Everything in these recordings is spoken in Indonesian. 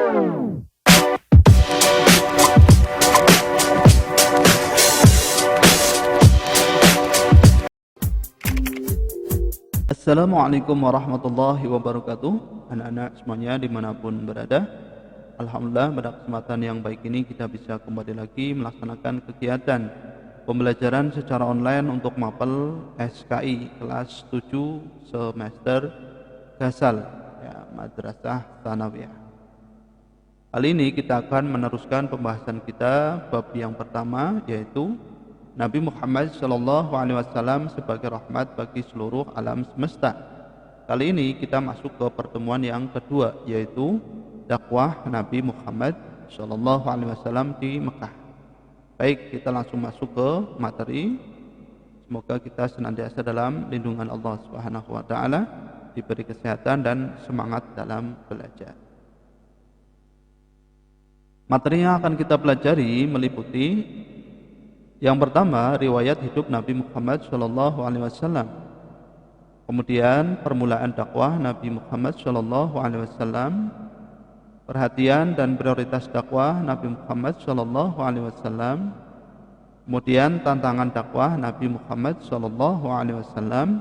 Assalamualaikum warahmatullahi wabarakatuh. Anak-anak semuanya dimanapun berada, alhamdulillah pada kesempatan yang baik ini kita bisa kembali lagi melaksanakan kegiatan pembelajaran secara online untuk mapel SKI kelas 7 semester Gasal ya, Madrasah Tsanawiyah. Kali ini kita akan meneruskan pembahasan kita bab yang pertama, yaitu Nabi Muhammad SAW sebagai rahmat bagi seluruh alam semesta. Kali ini kita masuk ke pertemuan yang kedua, yaitu dakwah Nabi Muhammad SAW di Mekah. Baik, kita langsung masuk ke materi. Semoga kita senantiasa dalam lindungan Allah Subhanahu wa taala, diberi kesehatan dan semangat dalam belajar. Materi yang akan kita pelajari meliputi yang pertama, riwayat hidup Nabi Muhammad SAW. Kemudian permulaan dakwah Nabi Muhammad SAW, perhatian dan prioritas dakwah Nabi Muhammad SAW. Kemudian tantangan dakwah Nabi Muhammad SAW,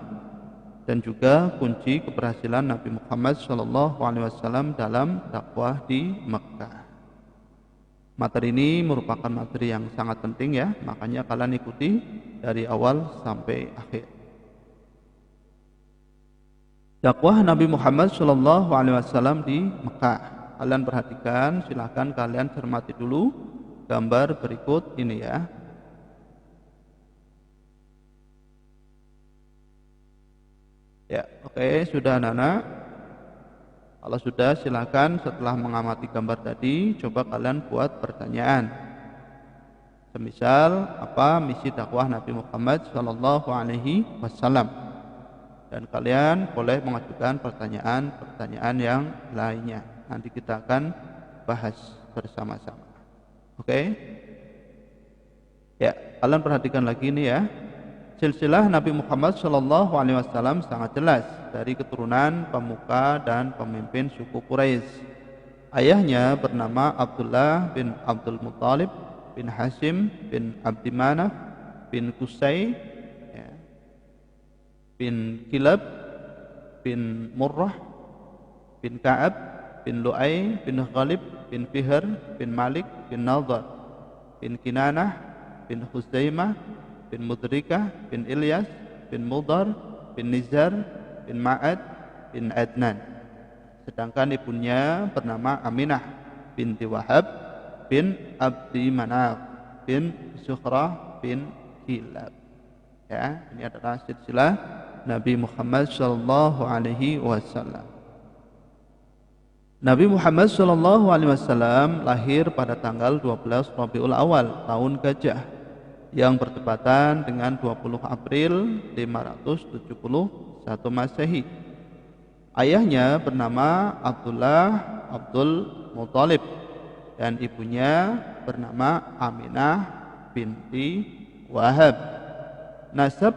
dan juga kunci keberhasilan Nabi Muhammad SAW dalam dakwah di Mekah. Materi ini merupakan materi yang sangat penting ya, makanya kalian ikuti dari awal sampai akhir. Dakwah Nabi Muhammad SAW di Mekah. Kalian perhatikan, silahkan kalian cermati dulu gambar berikut ini ya. Ya, oke, sudah anak-anak. Kalau sudah, silakan setelah mengamati gambar tadi, coba kalian buat pertanyaan. Semisal, apa misi dakwah Nabi Muhammad SAW? Dan kalian boleh mengajukan pertanyaan-pertanyaan yang lainnya. Nanti kita akan bahas bersama-sama. Oke? Ya, kalian perhatikan lagi ini ya. Silsilah Nabi Muhammad SAW sangat jelas dari keturunan pemuka dan pemimpin suku Quraisy. Ayahnya bernama Abdullah bin Abdul Muttalib bin Hashim bin Abdi Manaf bin Qusay ya, bin Kilab bin Murrah bin Ka'ab bin Lu'ay bin Ghalib bin Fihr bin Malik bin Nadhar bin Kinanah bin Khuzaimah bin Mudrikah bin Ilyas bin Mudar bin Nizar bin Ma'ad bin Adnan. Sedangkan ibunya bernama Aminah binti Wahab bin Abdi Manaf bin Zuhrah bin Kilab. Ya, ini adalah silsilah Nabi Muhammad SAW. Nabi Muhammad SAW lahir pada tanggal 12 Rabiul Awal tahun Gajah yang bertepatan dengan 20 April 571 Masehi. Ayahnya bernama Abdullah Abdul Muttalib dan ibunya bernama Aminah binti Wahab. Nasab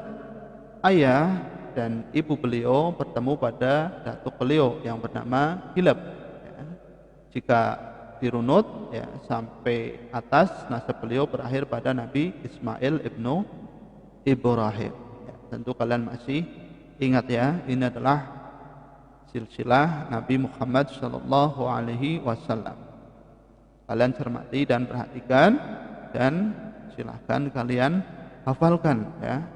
ayah dan ibu beliau bertemu pada datuk beliau yang bernama Kilab. Jika dirunut ya, sampai atas nasab beliau berakhir pada Nabi Ismail ibnu Ibrahim ya, tentu kalian masih ingat ya, ini adalah silsilah Nabi Muhammad SAW. Kalian cermati dan perhatikan dan silahkan kalian hafalkan ya.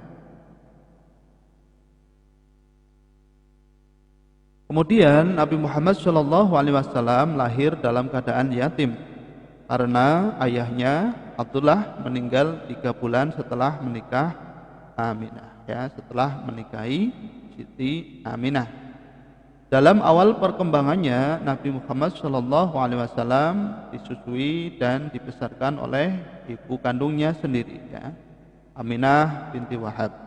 Kemudian Nabi Muhammad SAW lahir dalam keadaan yatim karena ayahnya Abdullah meninggal 3 bulan setelah menikah Aminah ya, setelah menikahi Siti Aminah. Dalam awal perkembangannya Nabi Muhammad SAW disusui dan dibesarkan oleh ibu kandungnya sendiri ya, Aminah binti Wahab.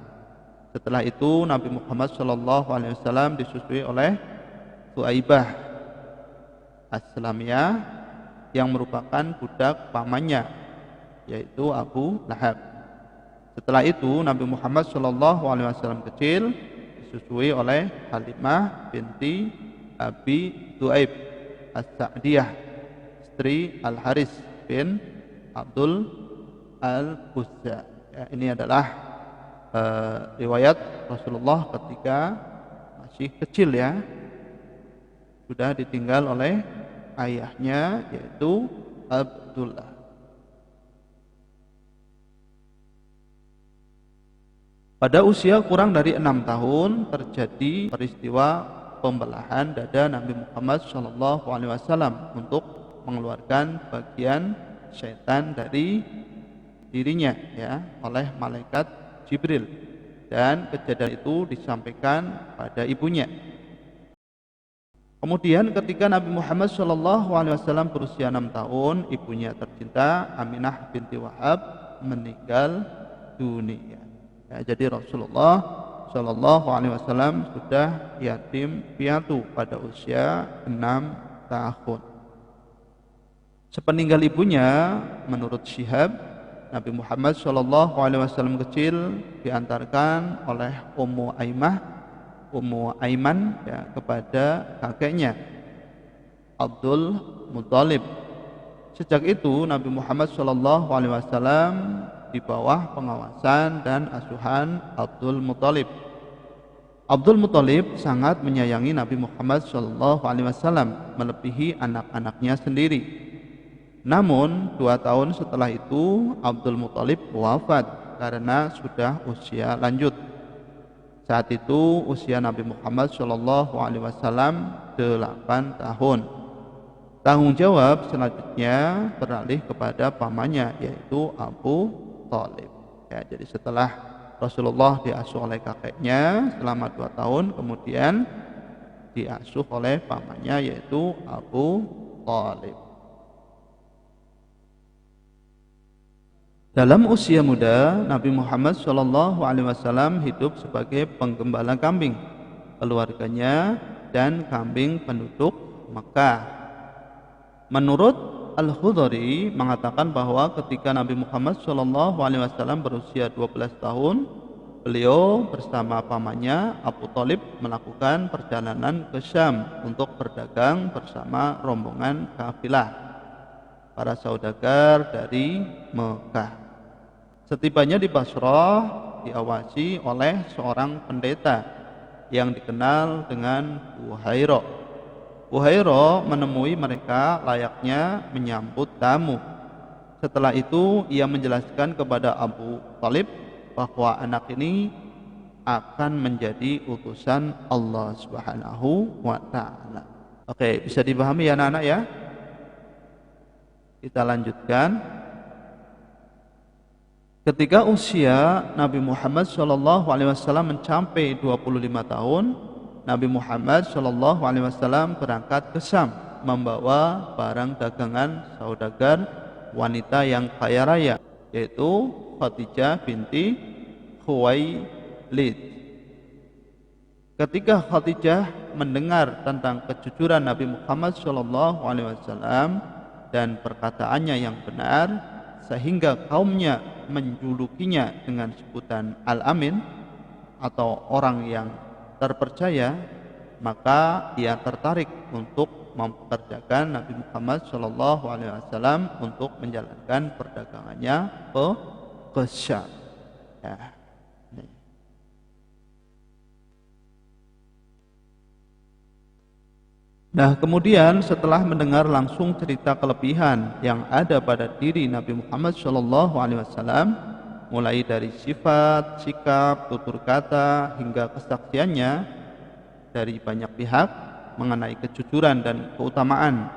Setelah itu Nabi Muhammad SAW disusui oleh Suaibah As-Salamiyah yang merupakan budak pamannya, yaitu Abu Lahab. Setelah itu Nabi Muhammad SAW kecil disusui oleh Halimah binti Abi Du'aib As-Sa'diyah istri Al-Haris bin Abdul Al-Uzza. Ya, ini adalah riwayat Rasulullah ketika masih kecil ya, sudah ditinggal oleh ayahnya yaitu Abdullah. Pada usia kurang dari 6 tahun terjadi peristiwa pembelahan dada Nabi Muhammad SAW untuk mengeluarkan bagian syaitan dari dirinya ya oleh malaikat Jibril, dan kejadian itu disampaikan pada ibunya. Kemudian ketika Nabi Muhammad SAW berusia 6 tahun, ibunya tercinta Aminah binti Wahab meninggal dunia. Ya, jadi Rasulullah SAW sudah yatim piatu pada usia 6 tahun. Sepeninggal ibunya, menurut Syihab, Nabi Muhammad SAW kecil diantarkan oleh Ummu Aiman ya, kepada kakeknya Abdul Muthalib. Sejak itu Nabi Muhammad SAW di bawah pengawasan dan asuhan Abdul Muthalib. Abdul Muthalib sangat menyayangi Nabi Muhammad SAW melebihi anak-anaknya sendiri. Namun 2 tahun setelah itu Abdul Muthalib wafat karena sudah usia lanjut. Saat itu usia Nabi Muhammad SAW 8 tahun. Tanggung jawab selanjutnya beralih kepada pamannya yaitu Abu Thalib. Ya, jadi setelah Rasulullah diasuh oleh kakeknya selama 2 tahun, kemudian diasuh oleh pamannya yaitu Abu Thalib. Dalam usia muda, Nabi Muhammad SAW hidup sebagai penggembala kambing keluarganya dan kambing penduduk Mekah. Menurut Al-Khudari mengatakan bahwa ketika Nabi Muhammad SAW berusia 12 tahun, beliau bersama pamannya Abu Thalib melakukan perjalanan ke Syam untuk berdagang bersama rombongan kafilah para saudagar dari Mekah. Setibanya di Basrah, diawasi oleh seorang pendeta yang dikenal dengan Buhairah. Buhairah menemui mereka layaknya menyambut tamu. Setelah itu ia menjelaskan kepada Abu Thalib bahwa anak ini akan menjadi utusan Allah Subhanahu wa taala. Oke, bisa dipahami ya anak-anak ya? Kita lanjutkan. Ketika usia Nabi Muhammad SAW mencapai 25 tahun, Nabi Muhammad SAW berangkat ke Syam membawa barang dagangan saudagar wanita yang kaya raya, yaitu Khadijah binti Khuwailid. Ketika Khadijah mendengar tentang kejujuran Nabi Muhammad SAW dan perkataannya yang benar, sehingga kaumnya menjulukinya dengan sebutan Al-Amin atau orang yang terpercaya, maka ia tertarik untuk mempekerjakan Nabi Muhammad SAW untuk menjalankan perdagangannya ke Syam. Ya. Nah, kemudian setelah mendengar langsung cerita kelebihan yang ada pada diri Nabi Muhammad SAW, mulai dari sifat, sikap, tutur kata hingga kesaksiannya dari banyak pihak mengenai kejujuran dan keutamaan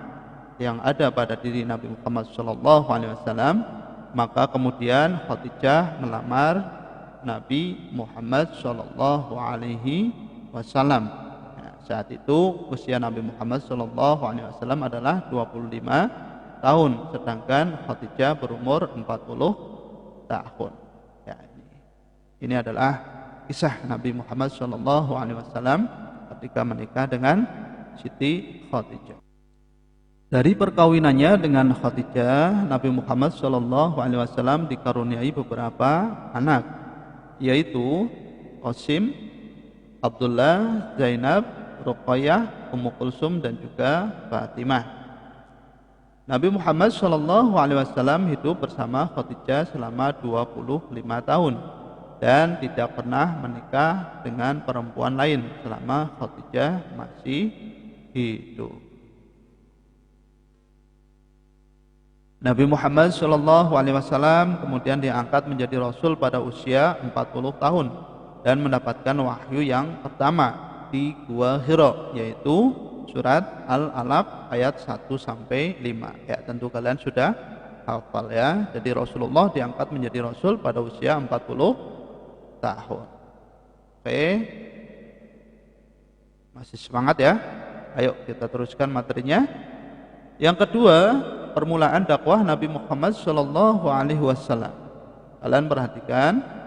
yang ada pada diri Nabi Muhammad SAW, maka kemudian Khadijah melamar Nabi Muhammad SAW. Saat itu usia Nabi Muhammad SAW adalah 25 tahun, sedangkan Khadijah berumur 40 tahun. Ya, ini adalah kisah Nabi Muhammad SAW ketika menikah dengan Siti Khadijah. Dari perkawinannya dengan Khadijah, Nabi Muhammad SAW dikaruniai beberapa anak, yaitu Qasim, Abdullah, Zainab, Ruqayyah, Ummu Kulsum dan juga Fatimah. Nabi Muhammad SAW hidup bersama Khadijah selama 25 tahun dan tidak pernah menikah dengan perempuan lain selama Khadijah masih hidup. Nabi Muhammad SAW kemudian diangkat menjadi Rasul pada usia 40 tahun dan mendapatkan wahyu yang pertama di Gua Hira, yaitu surat Al-Alaq ayat 1-5. Ya, tentu kalian sudah hafal ya. Jadi Rasulullah diangkat menjadi Rasul pada usia 40 tahun. Oke. Masih semangat ya? Ayo kita teruskan materinya. Yang kedua, permulaan dakwah Nabi Muhammad SAW. Kalian perhatikan,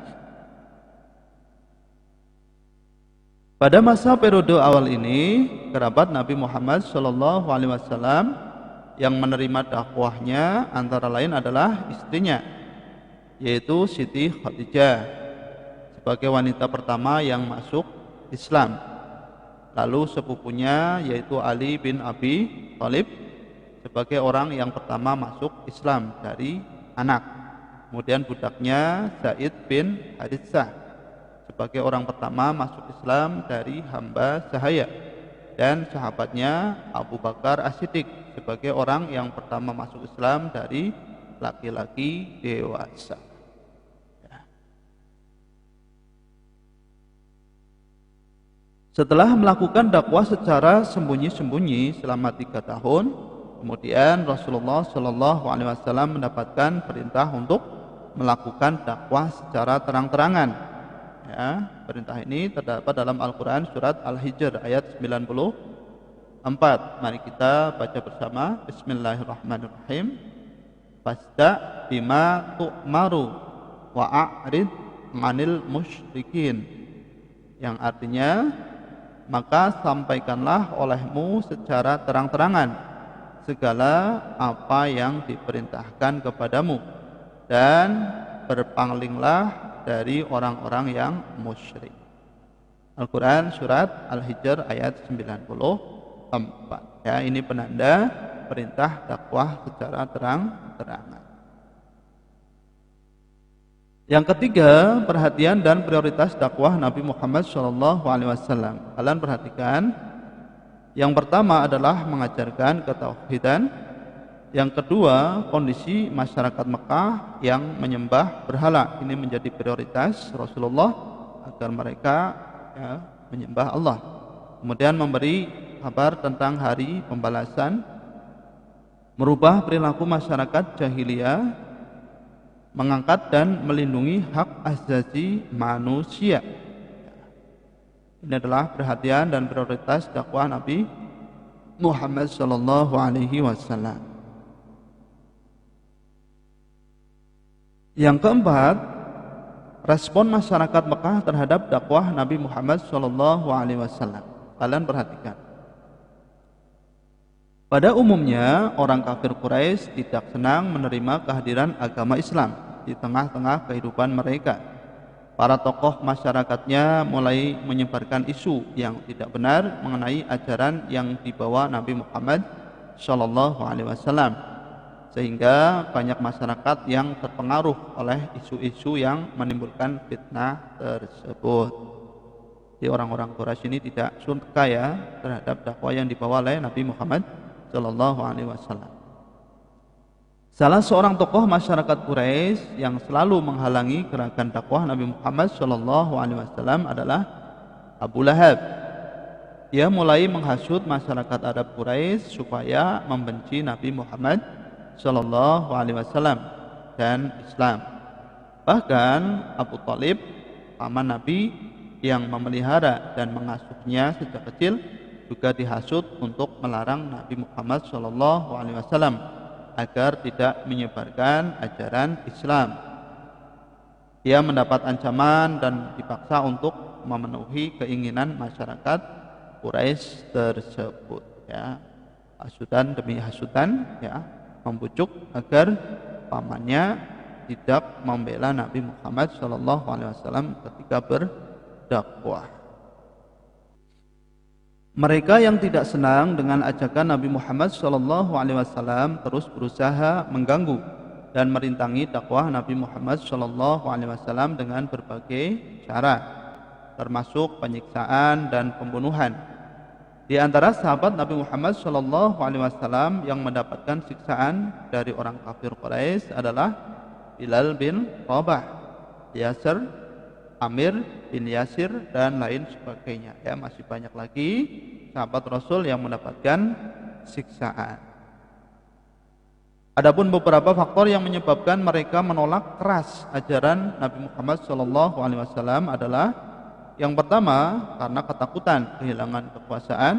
pada masa periode awal ini, kerabat Nabi Muhammad SAW yang menerima dakwahnya antara lain adalah istrinya, yaitu Siti Khadijah sebagai wanita pertama yang masuk Islam. Lalu sepupunya yaitu Ali bin Abi Thalib sebagai orang yang pertama masuk Islam dari anak. Kemudian budaknya Zaid bin Haritsah sebagai orang pertama masuk Islam dari hamba sahaya, dan sahabatnya Abu Bakar As-Siddiq sebagai orang yang pertama masuk Islam dari laki-laki dewasa. Setelah melakukan dakwah secara sembunyi-sembunyi selama 3 tahun, kemudian Rasulullah SAW mendapatkan perintah untuk melakukan dakwah secara terang-terangan. Ya, perintah ini terdapat dalam Al-Quran surat Al-Hijr ayat 94. Mari kita baca bersama. Bismillahirrahmanirrahim. Fasda bima tu'maru wa'arid manil musyrikin, yang artinya, maka sampaikanlah olehmu secara terang-terangan segala apa yang diperintahkan kepadamu, dan berpalinglah dari orang-orang yang musyrik. Al-Quran surat Al-Hijr ayat 94. Ya, ini penanda perintah dakwah secara terang-terangan. Yang ketiga, perhatian dan prioritas dakwah Nabi Muhammad SAW. Kalian perhatikan, yang pertama adalah mengajarkan ketauhidan. Yang kedua, kondisi masyarakat Mekah yang menyembah berhala. Ini menjadi prioritas Rasulullah agar mereka menyembah Allah. Kemudian memberi kabar tentang hari pembalasan, merubah perilaku masyarakat jahiliyah, mengangkat dan melindungi hak asasi manusia. Ini adalah perhatian dan prioritas dakwah Nabi Muhammad SAW. Yang keempat, respon masyarakat Mekah terhadap dakwah Nabi Muhammad SAW. Kalian perhatikan. Pada umumnya, orang kafir Quraisy tidak senang menerima kehadiran agama Islam di tengah-tengah kehidupan mereka. Para tokoh masyarakatnya mulai menyebarkan isu yang tidak benar mengenai ajaran yang dibawa Nabi Muhammad SAW. Sehingga banyak masyarakat yang terpengaruh oleh isu-isu yang menimbulkan fitnah tersebut. Jadi orang-orang Quraisy ini tidak suka ya terhadap dakwah yang dibawa oleh Nabi Muhammad SAW. Salah seorang tokoh masyarakat Quraisy yang selalu menghalangi gerakan dakwah Nabi Muhammad SAW adalah Abu Lahab. Dia mulai menghasut masyarakat Arab Quraisy supaya membenci Nabi Muhammad SAW dan Islam. Bahkan Abu Thalib, paman Nabi yang memelihara dan mengasuhnya sejak kecil, juga dihasut untuk melarang Nabi Muhammad SAW agar tidak menyebarkan ajaran Islam. Dia mendapat ancaman dan dipaksa untuk memenuhi keinginan masyarakat Quraisy tersebut. Ya, hasutan demi hasutan, ya, membujuk agar pamannya tidak membela Nabi Muhammad SAW ketika berdakwah. Mereka yang tidak senang dengan ajakan Nabi Muhammad SAW terus berusaha mengganggu dan merintangi dakwah Nabi Muhammad SAW dengan berbagai cara, termasuk penyiksaan dan pembunuhan. Di antara sahabat Nabi Muhammad SAW yang mendapatkan siksaan dari orang kafir Quraisy adalah Bilal bin Rabah, Yasir, Amir bin Yasir, dan lain sebagainya. Ya, masih banyak lagi sahabat Rasul yang mendapatkan siksaan. Adapun beberapa faktor yang menyebabkan mereka menolak keras ajaran Nabi Muhammad SAW adalah yang pertama karena ketakutan kehilangan kekuasaan,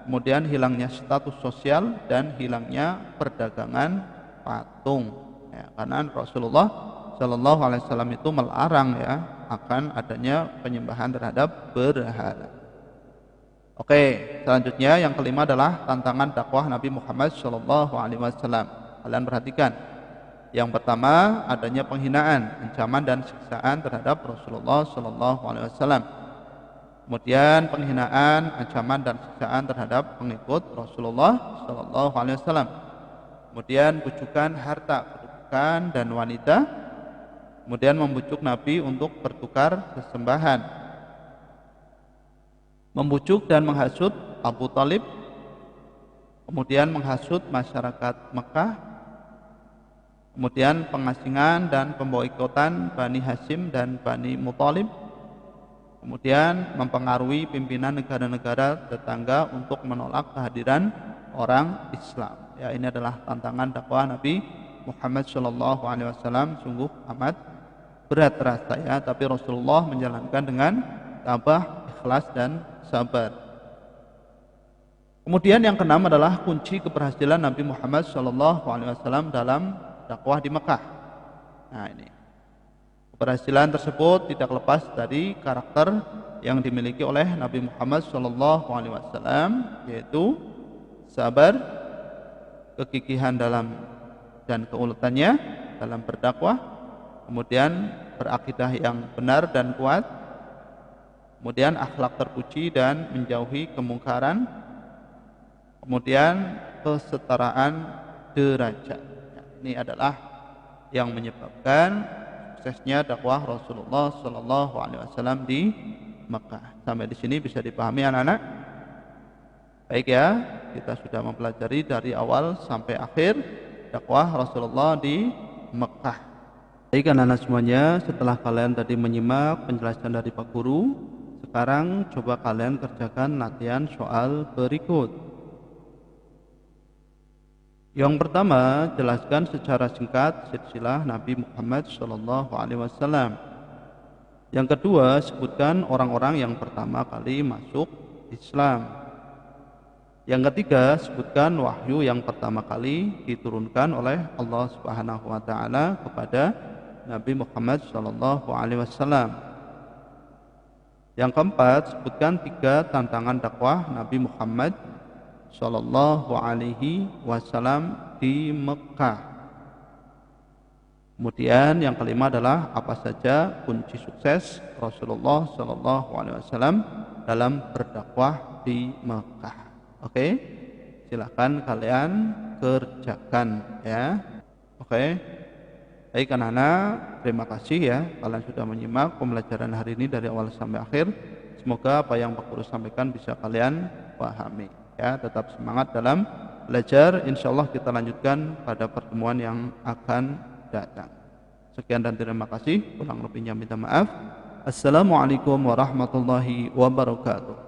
kemudian hilangnya status sosial dan hilangnya perdagangan patung. Ya, karena Rasulullah SAW itu melarang ya akan adanya penyembahan terhadap berhala. Oke, selanjutnya yang kelima adalah tantangan dakwah Nabi Muhammad SAW. Kalian perhatikan. Yang pertama adanya penghinaan, ancaman dan siksaan terhadap Rasulullah SAW. Kemudian penghinaan, ancaman dan siksaan terhadap pengikut Rasulullah SAW. Kemudian bujukan harta, kedudukan dan wanita. Kemudian membujuk Nabi untuk bertukar sesembahan, membujuk dan menghasut Abu Talib, kemudian menghasut masyarakat Mekah, kemudian pengasingan dan pemboikotan Bani Hashim dan Bani Muthalib, kemudian mempengaruhi pimpinan negara-negara tetangga untuk menolak kehadiran orang Islam. Ya, ini adalah tantangan dakwah Nabi Muhammad SAW. Sungguh amat berat terasa ya, tapi Rasulullah menjalankan dengan tabah, ikhlas dan sabar. Kemudian yang keenam adalah kunci keberhasilan Nabi Muhammad SAW dalam dakwah di Mekah. Nah, ini keberhasilan tersebut tidak lepas dari karakter yang dimiliki oleh Nabi Muhammad SAW, yaitu sabar, kegigihan dalam dan keuletannya dalam berdakwah, kemudian berakidah yang benar dan kuat, kemudian akhlak terpuji dan menjauhi kemungkaran, kemudian kesetaraan derajat. Ini adalah yang menyebabkan suksesnya dakwah Rasulullah SAW di Mekah. Sampai di sini bisa dipahami anak-anak? Baik ya, kita sudah mempelajari dari awal sampai akhir dakwah Rasulullah di Mekah. Baik anak-anak semuanya, setelah kalian tadi menyimak penjelasan dari Pak Guru, sekarang coba kalian kerjakan latihan soal berikut. Yang pertama, jelaskan secara singkat silsilah Nabi Muhammad SAW. Yang kedua, sebutkan orang-orang yang pertama kali masuk Islam. Yang ketiga, sebutkan wahyu yang pertama kali diturunkan oleh Allah Subhanahu wa taala kepada Nabi Muhammad SAW. Yang keempat, sebutkan 3 tantangan dakwah Nabi Muhammad SAW di Mekah. Kemudian yang kelima adalah apa saja kunci sukses Rasulullah SAW dalam berdakwah di Mekah. Oke, silahkan kalian kerjakan ya. Oke. Baik anak-anak, terima kasih ya kalian sudah menyimak pembelajaran hari ini dari awal sampai akhir. Semoga apa yang Pak Guru sampaikan bisa kalian pahami ya. Tetap semangat dalam belajar. Insyaallah kita lanjutkan pada pertemuan yang akan datang. Sekian dan terima kasih. Kurang lebihnya minta maaf. Assalamualaikum warahmatullahi wabarakatuh.